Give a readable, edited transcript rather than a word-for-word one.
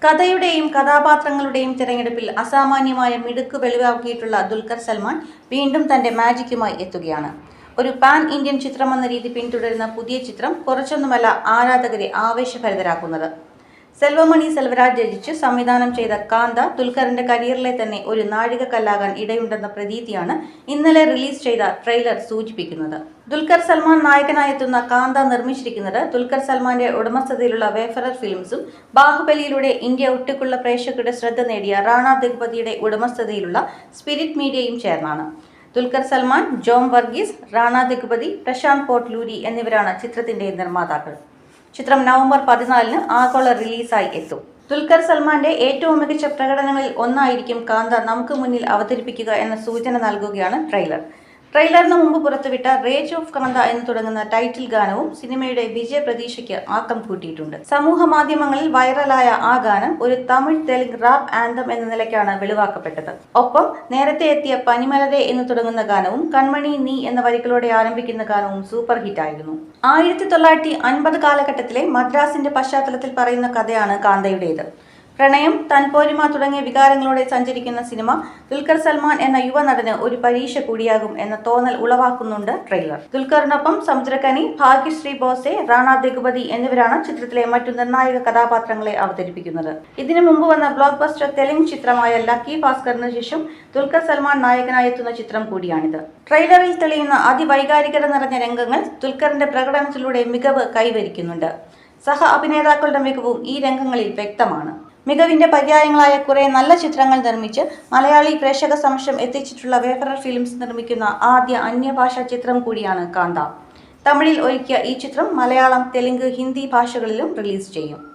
കഥയുടെയും കഥാപാത്രങ്ങളുടെയും തിരഞ്ഞെടുപ്പിൽ അസാമാന്യമായ മിടുക്ക് വെളിവാക്കിയിട്ടുള്ള ദുൽഖർ സൽമാൻ വീണ്ടും തന്റെ മാജിക്കുമായി എത്തുകയാണ്. ഒരു പാൻ ഇന്ത്യൻ ചിത്രമെന്ന രീതി പിന്തുടരുന്ന പുതിയ ചിത്രം കുറച്ചൊന്നുമല്ല ആരാധകരെ ആവേശഭരിതരാക്കുന്നത്. സെൽവമണി സെൽവരാജ് രചിച്ച് സംവിധാനം ചെയ്ത കാന്ത ദുൽഖറിന്റെ കരിയറിലെ തന്നെ ഒരു നാഴികക്കല്ലാകാൻ ഇടയുണ്ടെന്ന പ്രതീതിയാണ് ഇന്നലെ റിലീസ് ചെയ്ത ട്രെയിലർ സൂചിപ്പിക്കുന്നത്. ദുൽഖർ സൽമാൻ നായകനായെത്തുന്ന കാന്ത നിർമ്മിച്ചിരിക്കുന്നത് ദുൽഖർ സൽമാന്റെ ഉടമസ്ഥതയിലുള്ള വേഫറർ ഫിലിംസും ബാഹുബലിയിലൂടെ ഇന്ത്യ ഒട്ടുക്കുള്ള പ്രേക്ഷകരുടെ ശ്രദ്ധ നേടിയ റാണ ദഗ്പതിയുടെ ഉടമസ്ഥതയിലുള്ള സ്പിരിറ്റ് മീഡിയയും ചേർന്നാണ്. ദുൽഖർ സൽമാൻ, ജോം വർഗീസ്, റാണ ദഗ്പതി, പ്രശാന്ത് പോട്ട്ലൂരി എന്നിവരാണ് ചിത്രത്തിന്റെ നിർമ്മാതാക്കൾ. ചിത്രം നവംബർ 14 ആഗോള റിലീസായി എത്തും. ദുൽഖർ സൽമാന്റെ ഏറ്റവും മികച്ച പ്രകടനങ്ങളിൽ ഒന്നായിരിക്കും കാന്ത നമുക്ക് മുന്നിൽ അവതരിപ്പിക്കുക എന്ന സൂചന നൽകുകയാണ് ട്രെയിലർ. ട്രെയിലറിന് മുമ്പ് പുറത്തുവിട്ട റേജ് ഓഫ് കാന്ത എന്ന് തുടങ്ങുന്ന ടൈറ്റിൽ ഗാനവും സിനിമയുടെ വിജയ പ്രതീക്ഷയ്ക്ക് ആക്കം കൂട്ടിയിട്ടുണ്ട്. സമൂഹ മാധ്യമങ്ങളിൽ വൈറലായ ആ ഗാനം ഒരു തമിഴ് തെലുങ്ക് റാപ്പ് ആന്തം എന്ന നിലയ്ക്കാണ് വെളിവാക്കപ്പെട്ടത്. ഒപ്പം നേരത്തെ എത്തിയ പനിമലരെ എന്ന് തുടങ്ങുന്ന ഗാനവും കൺമണി നീ എന്ന വരികളോടെ ആരംഭിക്കുന്ന ഗാനവും സൂപ്പർ ഹിറ്റായിരുന്നു. 1950 കാലഘട്ടത്തിലെ മദ്രാസിന്റെ പശ്ചാത്തലത്തിൽ പറയുന്ന കഥയാണ് കാന്തയുടേത്. പ്രണയം, തൻപോരിമ തുടങ്ങിയ വികാരങ്ങളോടെ സഞ്ചരിക്കുന്ന സിനിമ ദുൽഖർ സൽമാൻ എന്ന യുവനടന് ഒരു പരീക്ഷ കൂടിയാകും എന്ന തോന്നൽ ഉളവാക്കുന്നുണ്ട് ട്രെയിലർ. ദുൽഖറിനൊപ്പം സമുദ്രകനി, ഭാഗ്യശ്രീ ബോസെ, റാണ ദഗ്പതി എന്നിവരാണ് ചിത്രത്തിലെ മറ്റു നിർണായക കഥാപാത്രങ്ങളെ അവതരിപ്പിക്കുന്നത്. ഇതിനു മുമ്പ് വന്ന ബ്ലോക്ക് ബസ്റ്റർ തെലുങ്ക് ചിത്രമായ ലക്കി ഭാസ്കറിന് ശേഷം ദുൽഖർ സൽമാൻ നായകനായെത്തുന്ന ചിത്രം കൂടിയാണിത്. ട്രെയിലറിൽ തെളിയുന്ന അതിവൈകാരികത നിറഞ്ഞ രംഗങ്ങൾ ദുൽഖറിന്റെ പ്രകടനത്തിലൂടെ മികവ് കൈവരിക്കുന്നുണ്ട്. സഹ അഭിനേതാക്കളുടെ മികവും ഈ രംഗങ്ങളിൽ വ്യക്തമാണ്. മികവിന്റെ പര്യായങ്ങളായ കുറെ നല്ല ചിത്രങ്ങൾ നിർമ്മിച്ച് മലയാളി പ്രേക്ഷക സമക്ഷം എത്തിച്ചിട്ടുള്ള വേഫറർ ഫിലിംസ് നിർമ്മിക്കുന്ന ആദ്യ അന്യഭാഷാ ചിത്രം കൂടിയാണ് കാന്ത. തമിഴിൽ ഒരുക്കിയ ഈ ചിത്രം മലയാളം, തെലുങ്ക്, ഹിന്ദി ഭാഷകളിലും റിലീസ് ചെയ്യും.